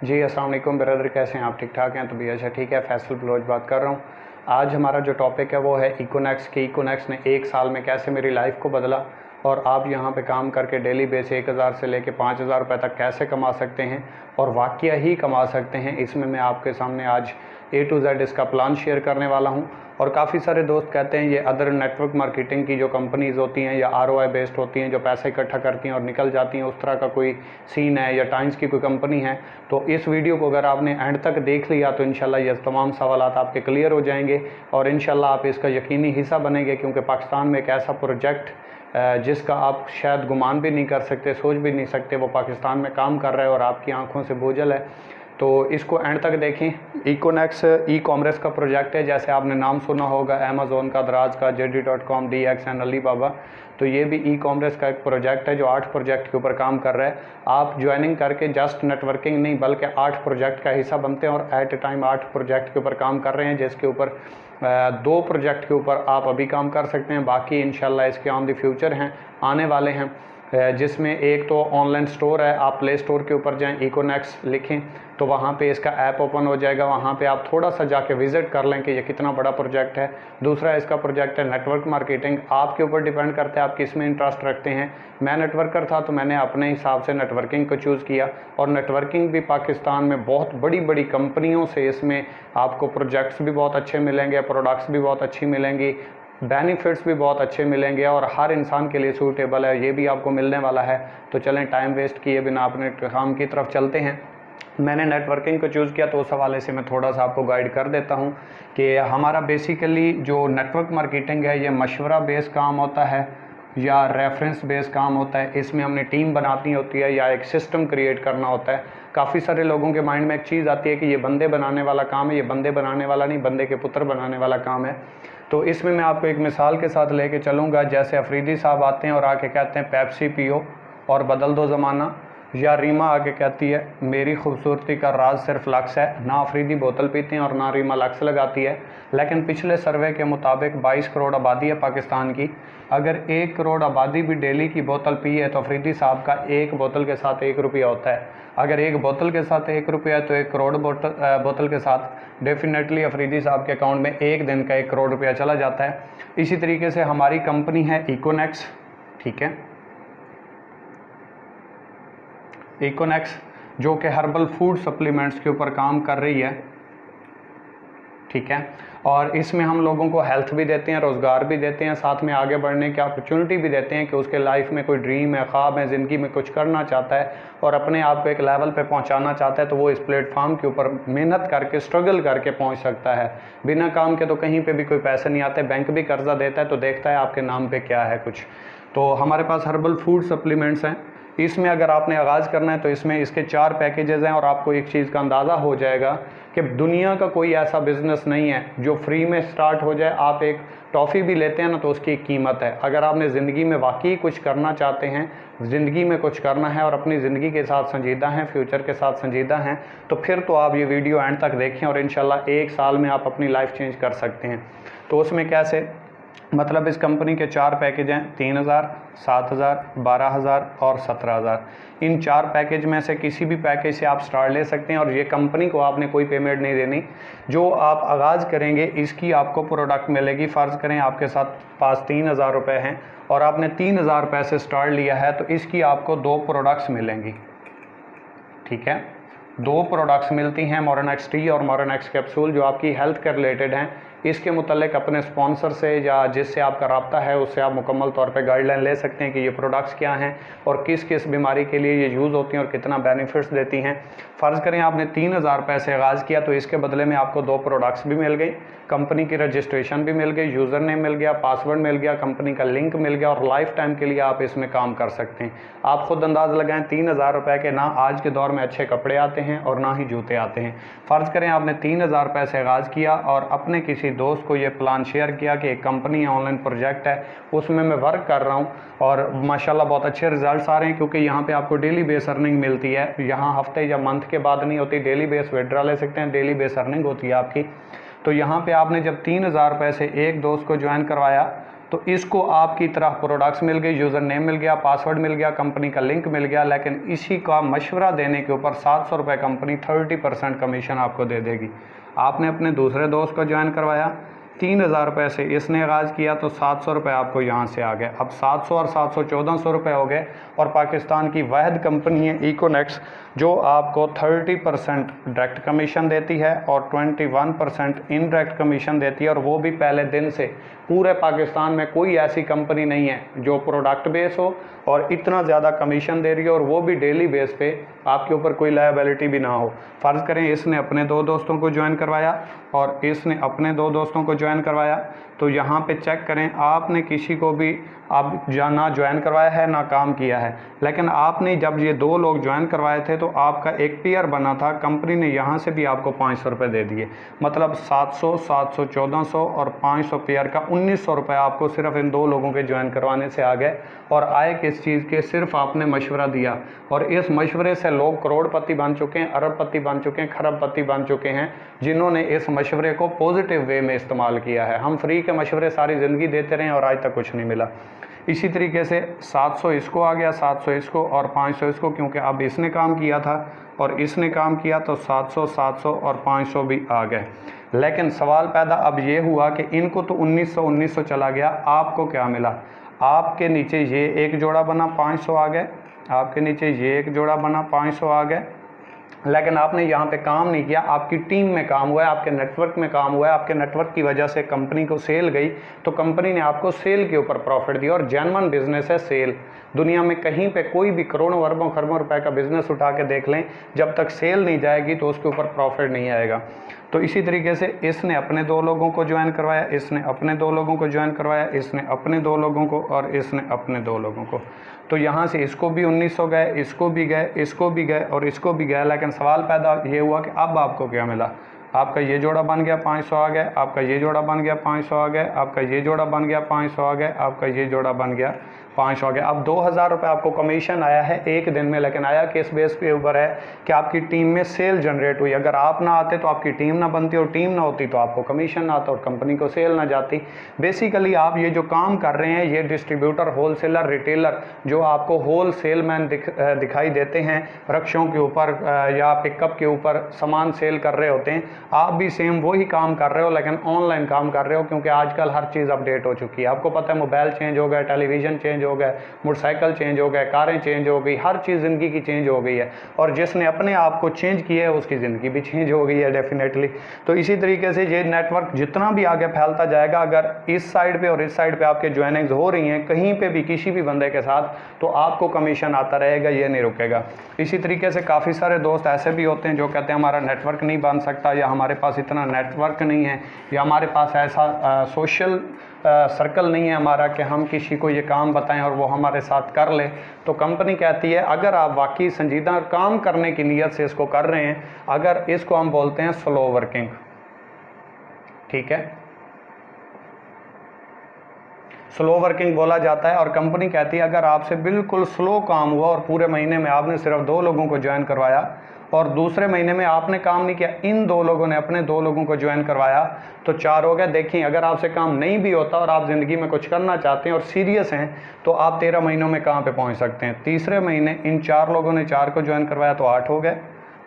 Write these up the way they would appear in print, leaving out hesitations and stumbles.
जी अस्सलाम वालेकुम ब्रदर, कैसे हैं आप? ठीक ठाक हैं? तो भी अच्छा ठीक है। फैसल बलोच बात कर रहा हूँ। आज हमारा जो टॉपिक है वो है इकोनेक्स कि इकोनेक्स ने एक साल में कैसे मेरी लाइफ को बदला और आप यहाँ पे काम करके डेली बेस 1000 से लेके 5000 रुपये तक कैसे कमा सकते हैं और वाकया ही कमा सकते हैं। इसमें मैं आपके सामने आज A to Z इसका प्लान शेयर करने वाला हूँ। और काफ़ी सारे दोस्त कहते हैं ये अदर नेटवर्क मार्केटिंग की जो कंपनीज़ होती हैं या ROI बेस्ड होती हैं जो पैसे इकट्ठा करती हैं और निकल जाती हैं, उस तरह का कोई सीन है या टाइम्स की कोई कंपनी है। तो इस वीडियो को अगर आपने एंड तक देख लिया तो इंशाल्लाह ये तमाम सवालात आपके क्लियर हो जाएंगे और इंशाल्लाह आप इसका यकीनी हिस्सा बनेंगे, क्योंकि पाकिस्तान में एक ऐसा प्रोजेक्ट जिसका आप शायद गुमान भी नहीं कर सकते, सोच भी नहीं सकते, वो पाकिस्तान में काम कर रहा है और आपकी आंखों से बोझल है। तो इसको एंड तक देखें। इकोनेक्स ई कॉमर्स का प्रोजेक्ट है, जैसे आपने नाम सुना होगा अमेज़ोन का, दराज का, JD.com, DXN, अलीबाबा। तो ये भी ई कॉमर्स का एक प्रोजेक्ट है जो 8 प्रोजेक्ट के ऊपर काम कर रहा है। आप ज्वाइनिंग करके जस्ट नेटवर्किंग नहीं बल्कि 8 प्रोजेक्ट का हिस्सा बनते हैं और एट ए टाइम 8 प्रोजेक्ट के ऊपर काम कर रहे हैं, जिसके ऊपर 2 प्रोजेक्ट के ऊपर आप अभी काम कर सकते हैं, बाकी इंशाल्लाह इसके ऑन द फ्यूचर हैं, आने वाले हैं। जिसमें एक तो ऑनलाइन स्टोर है, आप प्ले स्टोर के ऊपर जाएं, इकोनेक्स लिखें तो वहाँ पे इसका ऐप ओपन हो जाएगा। वहाँ पे आप थोड़ा सा जाके विज़िट कर लें कि ये कितना बड़ा प्रोजेक्ट है। दूसरा इसका प्रोजेक्ट है नेटवर्क मार्केटिंग। आपके ऊपर डिपेंड करता है आप किस में इंटरेस्ट रखते हैं। मैं नेटवर्कर था तो मैंने अपने हिसाब से नेटवर्किंग को चूज़ किया और नेटवर्किंग भी पाकिस्तान में बहुत बड़ी बड़ी कंपनियों से इसमें आपको प्रोजेक्ट्स भी बहुत अच्छे मिलेंगे, प्रोडक्ट्स भी बहुत अच्छी मिलेंगी, बेनिफिट्स भी बहुत अच्छे मिलेंगे और हर इंसान के लिए सूटेबल है, ये भी आपको मिलने वाला है। तो चलें टाइम वेस्ट किए बिना अपने काम की तरफ चलते हैं। मैंने नेटवर्किंग को चूज़ किया तो उस हवाले से मैं थोड़ा सा आपको गाइड कर देता हूं कि हमारा बेसिकली जो नेटवर्क मार्केटिंग है ये मशवरा बेस काम होता है या रेफरेंस बेस काम होता है। इसमें हमने टीम बनानी होती है या एक सिस्टम क्रिएट करना होता है। काफ़ी सारे लोगों के माइंड में एक चीज़ आती है कि ये बंदे बनाने वाला काम है, ये बंदे बनाने वाला नहीं, बंदे के पुत्र बनाने वाला काम है। तो इसमें मैं आपको एक मिसाल के साथ लेके चलूँगा। जैसे अफरीदी साहब आते हैं और आके कहते हैं पेप्सी पियो और बदल दो ज़माना, या रीमा आके कहती है मेरी खूबसूरती का राज सिर्फ लक्स है। ना अफरीदी बोतल पीते हैं और ना रीमा लक्स लगाती है, लेकिन पिछले सर्वे के मुताबिक 22 करोड़ आबादी है पाकिस्तान की। अगर 1 करोड़ आबादी भी डेली की बोतल पी है तो अफरीदी साहब का एक बोतल के साथ 1 रुपया होता है। अगर एक बोतल के साथ 1 रुपया है तो 1 करोड़ बोतल के साथ डेफिनेटली अफरीदी साहब के अकाउंट में एक दिन का 1 करोड़ रुपया चला जाता है। इसी तरीके से हमारी कंपनी है इकोनेक्स, ठीक है, इकोनेक्स जो कि हर्बल फूड सप्लीमेंट्स के ऊपर काम कर रही है, ठीक है। और इसमें हम लोगों को हेल्थ भी देते हैं, रोज़गार भी देते हैं, साथ में आगे बढ़ने की अपॉर्चुनिटी भी देते हैं कि उसके लाइफ में कोई ड्रीम है, ख्वाब है, ज़िंदगी में कुछ करना चाहता है और अपने आप को एक लेवल पे पहुंचाना चाहता है, तो वो इस प्लेटफॉर्म के ऊपर मेहनत करके स्ट्रगल करके पहुंच सकता है। बिना काम के तो कहीं पे भी कोई पैसे नहीं आते। बैंक भी कर्जा देता है तो देखता है आपके नाम पे क्या है कुछ। तो हमारे पास हर्बल फूड सप्लीमेंट्स हैं। इसमें अगर आपने आगाज़ करना है तो इसमें इसके 4 पैकेजेस हैं और आपको एक चीज़ का अंदाज़ा हो जाएगा कि दुनिया का कोई ऐसा बिज़नेस नहीं है जो फ्री में स्टार्ट हो जाए। आप एक टॉफ़ी भी लेते हैं ना तो उसकी एक कीमत है। अगर आपने ज़िंदगी में वाकई कुछ करना चाहते हैं, ज़िंदगी में कुछ करना है और अपनी ज़िंदगी के साथ संजीदा हैं, फ्यूचर के साथ संजीदा हैं, तो फिर तो आप ये वीडियो एंड तक देखें और इंशाल्लाह 1 साल में आप अपनी लाइफ चेंज कर सकते हैं। तो उसमें कैसे, मतलब इस कंपनी के 4 पैकेज हैं, 3000, 7000, 12000 और 17000। इन 4 पैकेज में से किसी भी पैकेज से आप स्टार्ट ले सकते हैं और ये कंपनी को आपने कोई पेमेंट नहीं देनी। जो आप आगाज़ करेंगे इसकी आपको प्रोडक्ट मिलेगी। फ़र्ज़ करें आपके साथ पास 3000 रुपये हैं और आपने 3000 रुपये से स्टार्ट लिया है तो इसकी आपको 2 प्रोडक्ट्स मिलेंगी, ठीक है। 2 प्रोडक्ट्स मिलती हैं, मोरेनेक्स टी और मोरेनेक्स कैप्सूल, जो आपकी हेल्थ के रिलेटेड हैं। इसके मुतल्लिक अपने स्पॉन्सर से या जिससे आपका रब्ता है उससे आप मुकम्मल तौर पे गाइडलाइन ले सकते हैं कि ये प्रोडक्ट्स क्या हैं और किस किस बीमारी के लिए ये यूज़ होती हैं और कितना बेनिफिट्स देती हैं। फ़र्ज़ करें आपने 3000 रुपये से आगाज़ किया तो इसके बदले में आपको 2 प्रोडक्ट्स भी मिल गई, कंपनी की रजिस्ट्रेशन भी मिल गई, यूज़र नेम मिल गया, पासवर्ड मिल गया, कंपनी का लिंक मिल गया और लाइफ टाइम के लिए आप इसमें काम कर सकते हैं। आप खुद अंदाज़ लगाएं, 3000 रुपये के ना आज के दौर में अच्छे कपड़े आते हैं और ना ही जूते आते हैं। फ़र्ज़ करें आपने 3000 रुपये से आगाज़ किया और अपने किसी दोस्त को ये प्लान शेयर किया कि एक कंपनी है, ऑनलाइन प्रोजेक्ट है, उसमें मैं वर्क कर रहा हूँ और माशाल्लाह बहुत अच्छे रिजल्ट्स आ रहे हैं, क्योंकि यहाँ पे आपको डेली बेस अर्निंग मिलती है। यहाँ हफ्ते या मंथ के बाद नहीं होती, डेली बेस विड्रॉ ले सकते हैं, डेली बेस अर्निंग होती है आपकी। तो यहाँ पे आपने जब 3000 रुपये से एक दोस्त को ज्वाइन करवाया तो इसको आपकी तरह प्रोडक्ट्स मिल गई, यूज़र नेम मिल गया, पासवर्ड मिल गया, कंपनी का लिंक मिल गया, लेकिन इसी का मशवरा देने के ऊपर 700 रुपये कंपनी 30% कमीशन आपको दे देगी। आपने अपने दूसरे दोस्त को ज्वाइन करवाया, 3000 रुपये से इसने आगाज़ किया तो 700 रुपये आपको यहाँ से आ गए। अब 700 और 700 1400 रुपये हो गए। और पाकिस्तान की वाहिद कंपनी है इकोनेक्स जो आपको 30% डायरेक्ट कमीशन देती है और 21% इनडायरेक्ट कमीशन देती है, और वो भी पहले दिन से। पूरे पाकिस्तान में कोई ऐसी कंपनी नहीं है जो प्रोडक्ट बेस हो और इतना ज़्यादा कमीशन दे रही है, और वो भी डेली बेस पे, आपके ऊपर कोई लायबिलिटी भी ना हो। फ़र्ज़ करें इसने अपने 2 दोस्तों को ज्वाइन करवाया और इसने अपने 2 दोस्तों को ज्वाइन करवाया, तो यहाँ पे चेक करें आपने किसी को भी अब ना ज्वाइन करवाया है ना काम किया है, लेकिन आपने जब ये 2 लोग ज्वाइन करवाए थे तो आपका एक पेयर बना था, कंपनी ने यहाँ से भी आपको 500 रुपये दे दिए। मतलब 700, 700, 1400 और 500 पेयर का 1900 रुपये आपको सिर्फ इन 2 लोगों के ज्वाइन करवाने से आ गए। और आए किस चीज़ के, सिर्फ आपने मशवरा दिया, और इस मशवरे से लोग करोड़पति बन चुके हैं, अरबपति बन चुके हैं, खरबपति बन चुके हैं, जिन्होंने इस मशवरे को पॉजिटिव वे में इस्तेमाल किया है। हम फ्री के मशवरे सारी ज़िंदगी देते रहे और आज तक कुछ नहीं मिला। इसी तरीके से 700 इसको आ गया, 700 इसको और 500 इसको, क्योंकि अब इसने काम किया था और इसने काम किया तो 700, 700 और 500 भी आ गए। लेकिन सवाल पैदा अब ये हुआ कि इनको तो 1900 चला गया, आपको क्या मिला? आपके नीचे ये एक जोड़ा बना, 500 आ गए, आपके नीचे ये एक जोड़ा बना, 500 आ गए। लेकिन आपने यहाँ पे काम नहीं किया, आपकी टीम में काम हुआ है, आपके नेटवर्क में काम हुआ है, आपके नेटवर्क की वजह से कंपनी को सेल गई, तो कंपनी ने आपको सेल के ऊपर प्रॉफिट दिया। और जेन्युइन बिजनेस है सेल। दुनिया में कहीं पे कोई भी करोड़ों अरबों खरबों रुपए का बिजनेस उठा के देख लें, जब तक सेल नहीं जाएगी तो उसके ऊपर प्रॉफिट नहीं आएगा। तो इसी तरीके से इसने अपने 2 लोगों को ज्वाइन करवाया, इसने अपने 2 लोगों को ज्वाइन करवाया, इसने अपने 2 लोगों को और इसने अपने 2 लोगों को। तो यहाँ से इसको भी 1900 गए, इसको भी गए, इसको भी गए और इसको भी गए। लेकिन सवाल पैदा ये हुआ कि अब आपको क्या मिला? आपका ये जोड़ा बन गया, 500 आ गए, आपका ये जोड़ा बन गया, 500 आ गए, आपका ये जोड़ा बन गया, 500 आ गए, आपका ये जोड़ा बन गया, 500 आ गया। अब 2000 रुपये आपको कमीशन आया है एक दिन में, लेकिन आया किस बेस पे ऊपर है कि आपकी टीम में सेल जनरेट हुई। अगर आप ना आते तो आपकी टीम ना बनती, और टीम ना होती तो आपको कमीशन ना आता और कंपनी को सेल ना जाती। बेसिकली आप ये जो काम कर रहे हैं, ये डिस्ट्रीब्यूटर, होलसेलर, रिटेलर जो आपको होल सेल मैन दिखाई देते हैं, रक्षों के ऊपर या पिकअप के ऊपर सामान सेल कर रहे होते हैं, आप भी सेम वही काम कर रहे हो, लेकिन ऑनलाइन काम कर रहे हो, क्योंकि आजकल हर चीज़ अपडेट हो चुकी है। आपको पता है मोबाइल चेंज हो गया, टेलीविज़न चेंज हो गए, मोटरसाइकिल चेंज हो गए, कारें चेंज हो गई, हर चीज़ ज़िंदगी की चेंज हो गई है। और जिसने अपने आप को चेंज किया है उसकी ज़िंदगी भी चेंज हो गई है डेफिनेटली। तो इसी तरीके से ये नेटवर्क जितना भी आगे फैलता जाएगा, अगर इस साइड पे और इस साइड पे आपके ज्वाइनिंग्स हो रही हैं कहीं पे भी किसी भी बंदे के साथ, तो आपको कमीशन आता रहेगा, ये नहीं रुकेगा। इसी तरीके से काफ़ी सारे दोस्त ऐसे भी होते हैं जो कहते हैं हमारा नेटवर्क नहीं बन सकता, या हमारे पास इतना नेटवर्क नहीं है, या हमारे पास ऐसा सोशल सर्कल नहीं है हमारा कि हम किसी को ये काम बताएं और वो हमारे साथ कर ले। तो कंपनी कहती है अगर आप वाकई संजीदा काम करने की नीयत से इसको कर रहे हैं, अगर इसको हम बोलते हैं स्लो वर्किंग, ठीक है, स्लो वर्किंग बोला जाता है। और कंपनी कहती है अगर आपसे बिल्कुल स्लो काम हुआ और पूरे महीने में आपने सिर्फ 2 लोगों को ज्वाइन करवाया और दूसरे महीने में आपने काम नहीं किया, इन 2 लोगों ने अपने 2 लोगों को ज्वाइन करवाया, तो 4 हो गए। देखिए अगर आपसे काम नहीं भी होता और आप ज़िंदगी में कुछ करना चाहते हैं और सीरियस हैं, तो आप 13 महीनों में कहाँ पे पहुँच सकते हैं। तीसरे महीने इन 4 लोगों ने 4 को ज्वाइन करवाया तो 8 हो गए,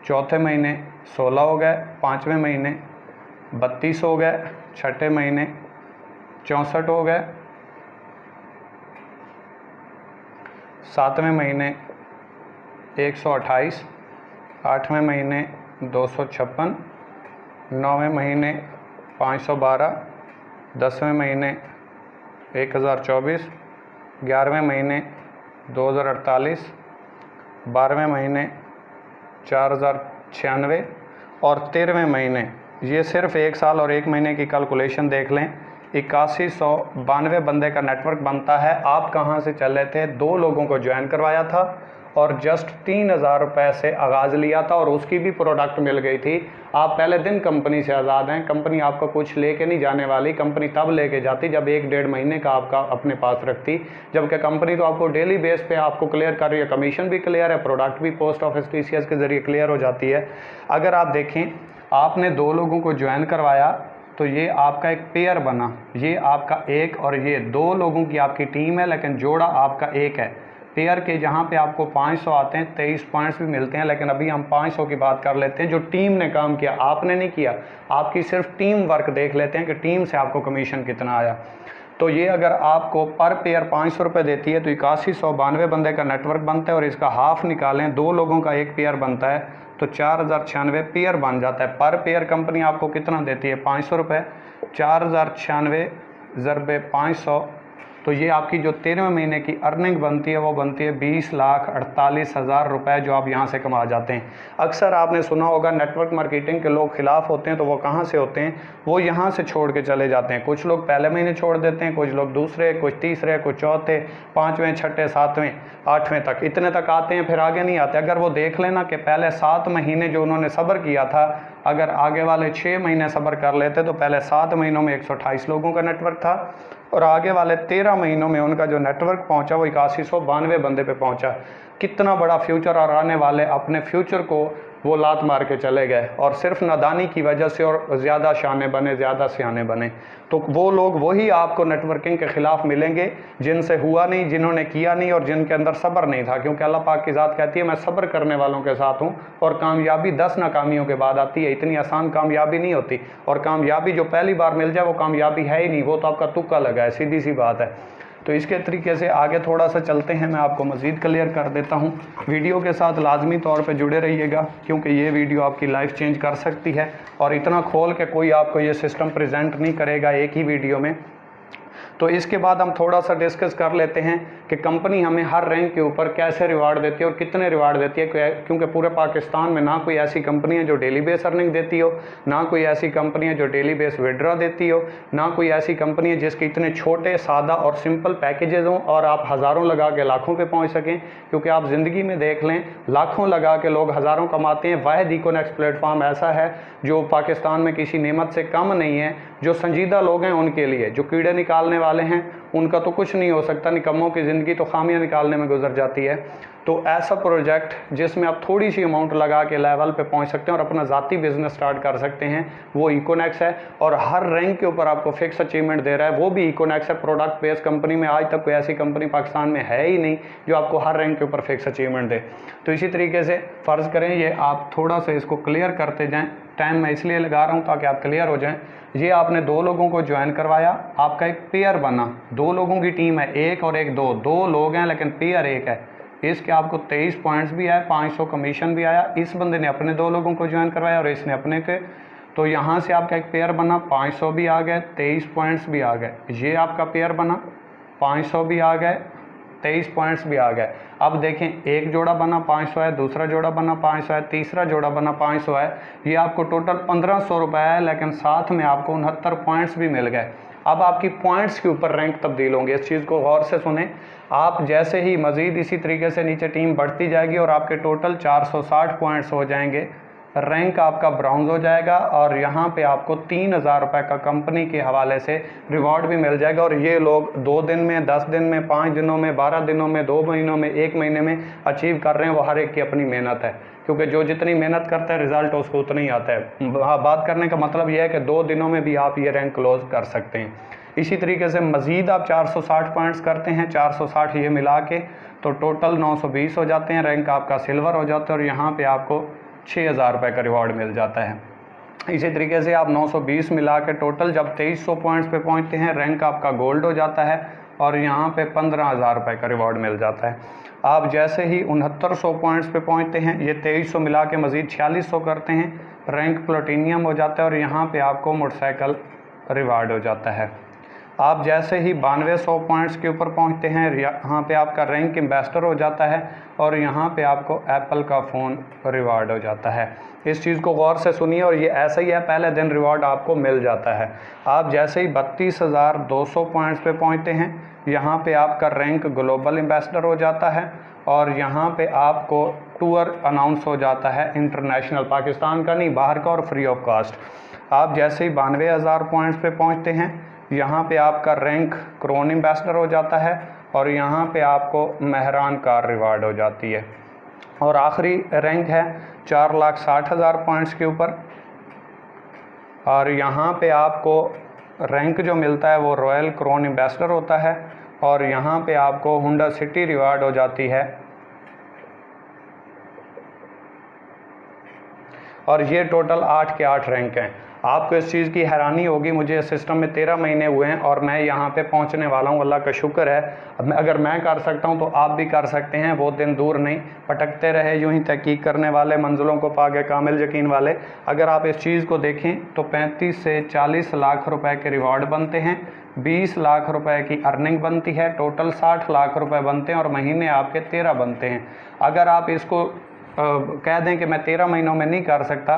चौथे महीने 16 हो गए, 5वें महीने 32 हो गए, छठे महीने 64 हो गए, 7वें महीने 128, 8वें महीने 256, 9वें महीने 512, 10वें महीने 1024, 11वें महीने 2048, 12वें महीने 4096 और 13वें महीने, ये सिर्फ 1 साल और 1 महीने की कैलकुलेशन देख लें, 8192 बंदे का नेटवर्क बनता है। आप कहाँ से चल रहे थे? 2 लोगों को ज्वाइन करवाया था और जस्ट 3000 रुपये से आगाज़ लिया था और उसकी भी प्रोडक्ट मिल गई थी। आप पहले दिन कंपनी से आज़ाद हैं, कंपनी आपका कुछ लेके नहीं जाने वाली। कंपनी तब लेके जाती जब 1-1.5 महीने का आपका अपने पास रखती, जबकि कंपनी तो आपको डेली बेस पे आपको क्लियर कर रही है, कमीशन भी क्लियर है, प्रोडक्ट भी पोस्ट ऑफिस TCS के ज़रिए क्लियर हो जाती है। अगर आप देखें आपने 2 लोगों को ज्वाइन करवाया तो ये आपका एक पेयर बना, ये आपका एक और ये दो लोगों की आपकी टीम है, लेकिन जोड़ा आपका एक है। पेयर के जहाँ पे आपको 500 आते हैं, 23 पॉइंट्स भी मिलते हैं, लेकिन अभी हम 500 की बात कर लेते हैं जो टीम ने काम किया, आपने नहीं किया, आपकी सिर्फ टीम वर्क देख लेते हैं कि टीम से आपको कमीशन कितना आया। तो ये अगर आपको पर पेयर 500 रुपये देती है तो 8192 बंदे का नेटवर्क बनता है, और इसका हाफ निकालें, दो लोगों का एक पेयर बनता है तो 4096 पेयर बन जाता है। पर पेयर कंपनी आपको कितना देती है? 500 रुपये। 4096 ज़रबे 500, तो ये आपकी जो 13वें महीने की अर्निंग बनती है वो बनती है 20,48,000 रुपये, जो आप यहाँ से कमा जाते हैं। अक्सर आपने सुना होगा नेटवर्क मार्केटिंग के लोग खिलाफ होते हैं, तो वो कहाँ से होते हैं? वो यहाँ से छोड़ के चले जाते हैं। कुछ लोग पहले महीने छोड़ देते हैं, कुछ लोग दूसरे, कुछ तीसरे, कुछ चौथे, 5वें, 6ठे, 7वें, 8वें तक, इतने तक आते हैं, फिर आगे नहीं आते। अगर वो देख लेना कि पहले 7 महीने जो उन्होंने सब्र किया था, अगर आगे वाले 6 महीने सब्र कर लेते तो पहले 7 महीनों में 128 लोगों का नेटवर्क था, और आगे वाले 13 महीनों में उनका जो नेटवर्क पहुंचा वो 8192 बंदे पे पहुंचा। कितना बड़ा फ्यूचर, और आने वाले अपने फ्यूचर को वो लात मार के चले गए, और सिर्फ नादानी की वजह से और ज़्यादा शाने बने, ज़्यादा सियाने बने। तो वो लोग वही आपको नेटवर्किंग के ख़िलाफ़ मिलेंगे जिनसे हुआ नहीं, जिन्होंने किया नहीं, और जिनके अंदर सब्र नहीं था। क्योंकि अल्लाह पाक की ज़ात कहती है मैं सब्र करने वालों के साथ हूँ, और कामयाबी 10 नाकामियों के बाद आती है। इतनी आसान कामयाबी नहीं होती, और कामयाबी जो पहली बार मिल जाए वो कामयाबी है ही नहीं, वो तो आपका तुक्का लगा है, सीधी सी बात है। तो इसके तरीके से आगे थोड़ा सा चलते हैं, मैं आपको मज़ीद क्लियर कर देता हूँ। वीडियो के साथ लाजमी तौर पे जुड़े रहिएगा, क्योंकि ये वीडियो आपकी लाइफ चेंज कर सकती है, और इतना खोल के कोई आपको ये सिस्टम प्रेजेंट नहीं करेगा एक ही वीडियो में। तो इसके बाद हम थोड़ा सा डिस्कस कर लेते हैं कि कंपनी हमें हर रैंक के ऊपर कैसे रिवार्ड देती है और कितने रिवार्ड देती है। क्योंकि पूरे पाकिस्तान में ना कोई ऐसी कंपनी है जो डेली बेस अर्निंग देती हो, ना कोई ऐसी कंपनी है जो डेली बेस विड्रॉ देती हो, ना कोई ऐसी कंपनी है जिसके इतने छोटे, सादा और सिंपल पैकेजेस हों और आप हज़ारों लगा के लाखों पे पहुंच सकें। क्योंकि आप ज़िंदगी में देख लें, लाखों लगा के लोग हज़ारों कमाते हैं। वाहिद इकोनेक्स प्लेटफॉर्म ऐसा है जो पाकिस्तान में किसी नेमत से कम नहीं है। जो संजीदा लोग हैं उनके लिए, जो कीड़े निकालने वाले हैं उनका तो कुछ नहीं हो सकता, निकम्मों की ज़िंदगी तो खामियां निकालने में गुजर जाती है। तो ऐसा प्रोजेक्ट जिसमें आप थोड़ी सी अमाउंट लगा के लेवल पे पहुंच सकते हैं और अपना ज़ाती बिजनेस स्टार्ट कर सकते हैं, वो इकोनेक्स है। और हर रैंक के ऊपर आपको फिक्स अचीवमेंट दे रहा है, वो भी इकोनेक्स है। प्रोडक्ट बेस्ड कंपनी में आज तक कोई ऐसी कंपनी पाकिस्तान में है ही नहीं जो आपको हर रैंक के ऊपर फिक्स अचीवमेंट दे। तो इसी तरीके से फ़र्ज़ करें, ये आप थोड़ा सा इसको क्लियर करते जाएँ। टाइम मैं इसलिए लगा रहा हूँ ताकि आप क्लियर हो जाएँ। ये आपने 2 लोगों को ज्वाइन करवाया, आपका एक पेयर बना, 2 लोगों की टीम है, एक और एक, 2 लोग हैं लेकिन पेयर एक है। इसके आपको 23 पॉइंट्स भी आए, 500 कमीशन भी आया। इस बंदे ने अपने 2 लोगों को ज्वाइन करवाया और इसने अपने के, तो यहाँ से आपका एक पेयर बना, 500 भी आ गए, 23 पॉइंट्स भी आ गए। ये आपका पेयर बना, 500 भी आ गए, 23 पॉइंट्स भी आ गए। अब देखें, एक जोड़ा बना 500 है, दूसरा जोड़ा बना 500 है, तीसरा जोड़ा बना 500 है। ये आपको टोटल 1500 रुपये है, लेकिन साथ में आपको 69 पॉइंट्स भी मिल गए। अब आपकी पॉइंट्स के ऊपर रैंक तब्दील होंगे। इस चीज़ को गौर से सुने। आप जैसे ही मज़ीद इसी तरीके से नीचे टीम बढ़ती जाएगी और आपके टोटल 460 पॉइंट्स हो जाएंगे, रैंक आपका ब्राउन्ज हो जाएगा, और यहाँ पे आपको 3000 रुपये का कंपनी के हवाले से रिवॉर्ड भी मिल जाएगा। और ये लोग 2 दिन में, 10 दिन में, 5 दिनों में, 12 दिनों में, 2 महीनों में, 1 महीने में अचीव कर रहे हैं। वो हर एक की अपनी मेहनत है, क्योंकि जो जितनी मेहनत करता है रिज़ल्ट उसको उतना ही आता है। बात करने का मतलब यह है कि 2 दिनों में भी आप ये रैंक क्लोज कर सकते हैं। इसी तरीके से मज़ीद आप 460 पॉइंट्स करते हैं, 460 ये मिला के तो टोटल 920 हो जाते हैं, रैंक आपका सिल्वर हो जाता है, और यहाँ पे आपको 6000 रुपये का रिवॉर्ड मिल जाता है। इसी तरीके से आप 920 मिला के टोटल जब 2300 पॉइंट्स पे पहुँचते हैं, रैंक आपका गोल्ड हो जाता है, और यहाँ पे 15000 रुपये का रिवॉर्ड मिल जाता है। आप जैसे ही 6900 पॉइंट्स पे पहुँचते हैं, ये 2300 मिला के मज़ीद 4600 करते हैं, रैंक प्लेटिनियम हो जाता है, और यहाँ पे आपको मोटरसाइकिल रिवार्ड हो जाता है। आप जैसे ही 9200 पॉइंट्स के ऊपर पहुंचते हैं, यहाँ पे आपका रैंक एम्बेसडर हो जाता है, और यहाँ पे आपको एप्पल का फ़ोन रिवार्ड हो जाता है। इस चीज़ को गौर से सुनिए, और ये ऐसा ही है, पहले दिन रिवार्ड आपको मिल जाता है। आप जैसे ही 32200 पॉइंट्स पे पहुँचते हैं, यहाँ पे आपका रैंक ग्लोबल एम्बेसडर हो जाता है, और यहाँ पे आपको टूर अनाउंस हो जाता है इंटरनेशनल, पाकिस्तान का नहीं, बाहर का, और फ्री ऑफ कास्ट। आप जैसे ही 92000 पॉइंट्स पे पहुँचते हैं, यहाँ पे आपका रैंक क्रोन एम्बेसडर हो जाता है, और यहाँ पे आपको मेहरान कार रिवार्ड हो जाती है। और आखिरी रैंक है 4,60,000 पॉइंट्स के ऊपर, और यहाँ पे आपको रैंक जो मिलता है वो रॉयल क्राउन एम्बेसडर होता है, और यहाँ पे आपको हुंडा सिटी रिवार्ड हो जाती है। और ये टोटल 8 के 8 रैंक हैं। आपको इस चीज़ की हैरानी होगी, मुझे इस सिस्टम में 13 महीने हुए हैं और मैं यहाँ पे पहुँचने वाला हूँ, अल्लाह का शुक्र है। अब अगर मैं कर सकता हूँ तो आप भी कर सकते हैं, बहुत दिन दूर नहीं। भटकते रहे यूं ही तहकीक करने वाले, मंजिलों को पाके कामिल यकीन वाले। अगर आप इस चीज़ को देखें तो 35 से 40 लाख रुपए के रिवॉर्ड बनते हैं, 20 लाख रुपए की अर्निंग बनती है, टोटल 60 लाख रुपए बनते हैं और महीने आपके 13 बनते हैं। अगर आप इसको कह दें कि मैं 13 महीनों में नहीं कर सकता,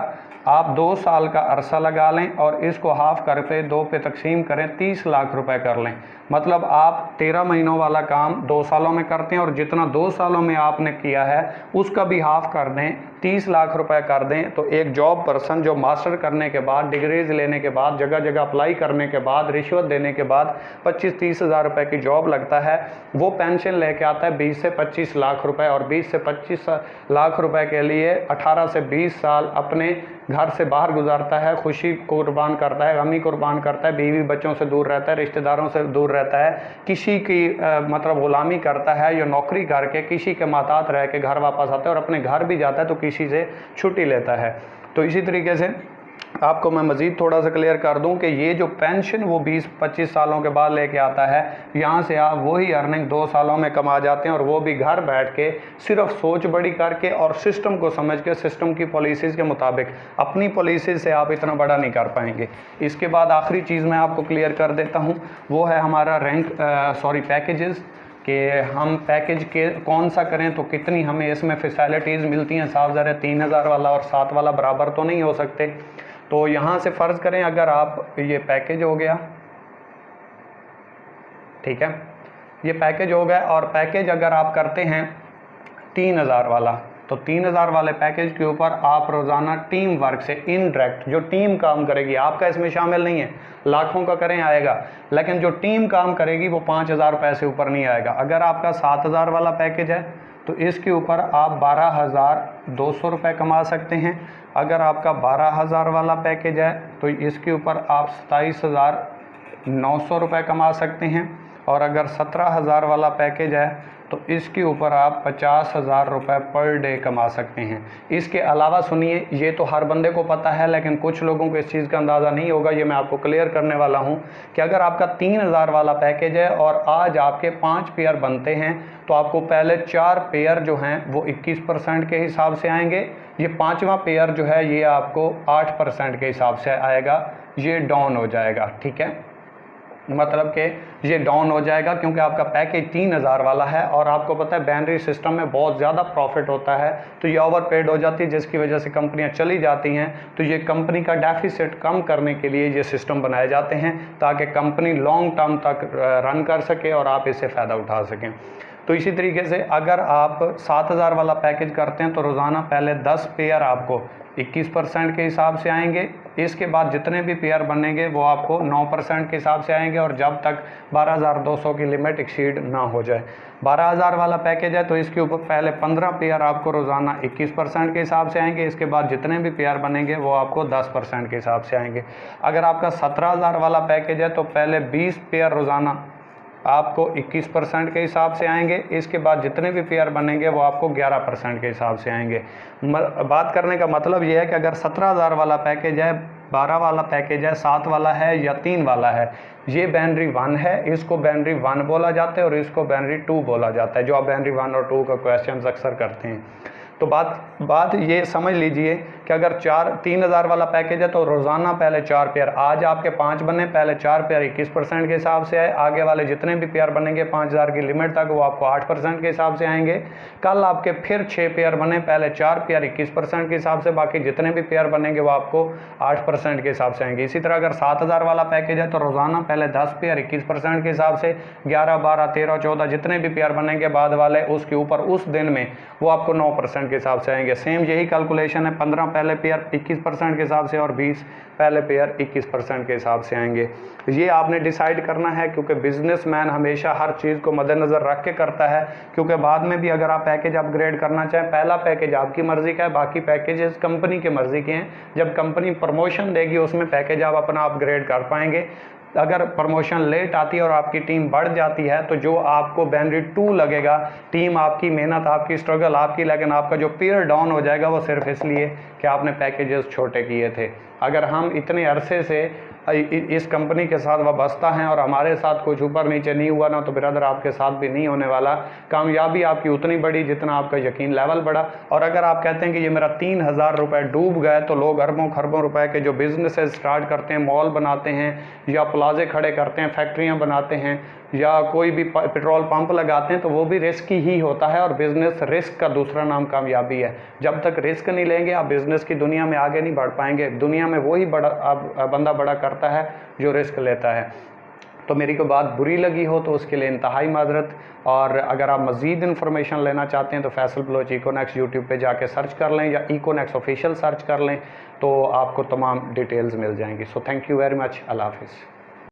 आप 2 साल का अरसा लगा लें और इसको हाफ कर पे 2 पे तकसीम करें, 30 लाख रुपए कर लें। मतलब आप 13 महीनों वाला काम 2 सालों में करते हैं और जितना 2 सालों में आपने किया है उसका भी हाफ कर दें, 30 लाख रुपए कर दें। तो एक जॉब पर्सन जो मास्टर करने के बाद, डिग्रीज लेने के बाद, जगह जगह अप्लाई करने के बाद, रिश्वत देने के बाद 25-30 हज़ार रुपये की जॉब लगता है, वो पेंशन लेके आता है 20 से 25 लाख रुपए। और 20 से 25 लाख रुपए के लिए 18 से 20 साल अपने घर से बाहर गुजारता है, खुशी कुर्बान करता है, गमी कुर्बान करता है, बीवी बच्चों से दूर रहता है, रिश्तेदारों से दूर रहता है, किसी की मतलब गुलामी करता है या नौकरी करके किसी के माताहत रह के घर वापस आता है, और अपने घर भी जाता है तो किसी से छुट्टी लेता है। तो इसी तरीके से आपको मैं मज़ीद थोड़ा सा क्लियर कर दूं कि ये जो पेंशन वो 20-25 सालों के बाद लेके आता है, यहाँ से आप वही अर्निंग 2 सालों में कमा जाते हैं, और वो भी घर बैठ के सिर्फ सोच बड़ी करके और सिस्टम को समझ के, सिस्टम की पॉलिसीज़ के मुताबिक। अपनी पॉलिसी से आप इतना बड़ा नहीं कर पाएंगे। इसके बाद आखिरी चीज़ मैं आपको क्लियर कर देता हूँ, वो है हमारा पैकेजेस, कि हम पैकेज के कौन सा करें तो कितनी हमें इसमें फैसिलिटीज़ मिलती हैं। साफ ज़रा 3000 वाला और 7 वाला बराबर तो नहीं हो सकते। तो यहाँ से फ़र्ज़ करें अगर आप, ये पैकेज हो गया, ठीक है, ये पैकेज हो गया, और पैकेज अगर आप करते हैं 3000 वाला, तो 3000 वाले पैकेज के ऊपर आप रोज़ाना टीम वर्क से इनडायरेक्ट जो टीम काम करेगी, आपका इसमें शामिल नहीं है, लाखों का करें आएगा, लेकिन जो टीम काम करेगी वो 5000 रुपये से ऊपर नहीं आएगा। अगर आपका 7000 वाला पैकेज है तो इसके ऊपर आप 12,200 रुपये कमा सकते हैं। अगर आपका 12,000 वाला पैकेज है तो इसके ऊपर आप 27,900 रुपये कमा सकते हैं। और अगर 17,000 वाला पैकेज है तो इसके ऊपर आप 50,000 रुपये पर डे कमा सकते हैं। इसके अलावा सुनिए, ये तो हर बंदे को पता है, लेकिन कुछ लोगों को इस चीज़ का अंदाज़ा नहीं होगा, ये मैं आपको क्लियर करने वाला हूँ कि अगर आपका 3000 वाला पैकेज है और आज आपके 5 पेयर बनते हैं तो आपको पहले 4 पेयर जो हैं वो 21% के हिसाब से आएंगे। ये 5वां पेयर जो है ये आपको 8% के हिसाब से आएगा, ये डाउन हो जाएगा, ठीक है। मतलब कि ये डाउन हो जाएगा क्योंकि आपका पैकेज 3000 वाला है, और आपको पता है बाइनरी सिस्टम में बहुत ज़्यादा प्रॉफिट होता है, तो ये ओवरपेड हो जाती है, जिसकी वजह से कंपनियां चली जाती हैं। तो ये कंपनी का डेफिसिट कम करने के लिए ये सिस्टम बनाए जाते हैं ताकि कंपनी लॉन्ग टर्म तक रन कर सके और आप इससे फ़ायदा उठा सकें। तो इसी तरीके से अगर आप 7000 वाला पैकेज करते हैं तो रोज़ाना पहले 10 पेयर आपको 21% के हिसाब से आएंगे। इसके बाद जितने भी पेयर बनेंगे वो आपको 9% के हिसाब से आएंगे, और जब तक 12,200 की लिमिट एक्सीड ना हो जाए। 12,000 वाला पैकेज है तो इसके ऊपर पहले 15 पेयर आपको रोज़ाना 21% के हिसाब से आएंगे। इसके बाद जितने भी पेयर बनेंगे वो आपको 10% के हिसाब से आएंगे। अगर आपका 17,000 वाला पैकेज है तो पहले 20 पेयर रोज़ाना आपको 21% के हिसाब से आएंगे। इसके बाद जितने भी पेयर बनेंगे वो आपको 11% के हिसाब से आएंगे। बात करने का मतलब ये है कि अगर 17,000 वाला पैकेज है, 12 वाला पैकेज है, 7 वाला है या 3 वाला है, ये बाइनरी 1 है, इसको बाइनरी 1 बोला जाता है और इसको बाइनरी 2 बोला जाता है, जो आप बाइनरी 1 और 2 का क्वेश्चन अक्सर करते हैं। तो बात ये समझ लीजिए कि अगर 3000 वाला पैकेज है तो रोज़ाना पहले 4 पेयर, आज आपके 5 बने, पहले 4 पेयर 21% के हिसाब से आए, आगे वाले जितने भी पेयर बनेंगे 5000 की लिमिट तक वो आपको 8% के हिसाब से आएंगे। कल आपके फिर 6 पेयर बने, पहले 4 पेयर 21% के हिसाब से, बाकी जितने भी पेयर बनेंगे वो आपको 8% के हिसाब से आएंगे। इसी तरह अगर 7000 वाला पैकेज है तो रोज़ाना पहले 10 पेयर 21% के हिसाब से, 11, 12, 13, 14 जितने भी पेयर बनेंगे बाद वाले, उसके ऊपर उस दिन में वो आपको 9% के हिसाब से आएंगे। सेम यही कैलकुलेशन है, 15 पहले पेयर 21% के हिसाब से और 20 पहले पेयर 21% के हिसाब से आएंगे। ये आपने डिसाइड करना है, क्योंकि बिजनेसमैन हमेशा हर चीज़ को मद्देनज़र रख के करता है, क्योंकि बाद में भी अगर आप पैकेज अपग्रेड करना चाहें, पहला पैकेज आपकी मर्ज़ी का है, बाकी पैकेजेस कंपनी के मर्ज़ी के हैं। जब कंपनी प्रमोशन देगी उसमें पैकेज आप अपना अपग्रेड कर पाएंगे। अगर प्रमोशन लेट आती है और आपकी टीम बढ़ जाती है तो जो आपको बेनिफिट 2 लगेगा, टीम आपकी, मेहनत आपकी, स्ट्रगल आपकी, लेकिन आपका जो पीयर डाउन हो जाएगा वो सिर्फ इसलिए कि आपने पैकेजेस छोटे किए थे। अगर हम इतने अरसे से इस कंपनी के साथ वाबस्ता हैं और हमारे साथ कुछ ऊपर नीचे नहीं हुआ ना, तो ब्रदर आपके साथ भी नहीं होने वाला। कामयाबी आपकी उतनी बड़ी जितना आपका यकीन लेवल बढ़ा। और अगर आप कहते हैं कि ये मेरा 3000 रुपये डूब गए, तो लोग अरबों खरबों रुपए के जो बिजनेसेस स्टार्ट करते हैं, मॉल बनाते हैं या प्लाजे खड़े करते हैं, फैक्ट्रियाँ बनाते हैं या कोई भी पेट्रोल पंप लगाते हैं, तो वो भी रिस्क ही होता है। और बिजनेस रिस्क का दूसरा नाम कामयाबी है। जब तक रिस्क नहीं लेंगे आप बिजनेस की दुनिया में आगे नहीं बढ़ पाएंगे। दुनिया में वही बंदा बड़ा करता है जो रिस्क लेता है। तो मेरी कोई बात बुरी लगी हो तो उसके लिए इंतहाई माजरत। और अगर आप मज़ीद इन्फॉर्मेशन लेना चाहते हैं तो फैसल बलोच इकोनेक्स यूट्यूब पे जाके सर्च कर लें या इकोनेक्स ऑफिशियल सर्च कर लें, तो आपको तमाम डिटेल्स मिल जाएंगी। So thank you very much. अल्लाह हाफिज़।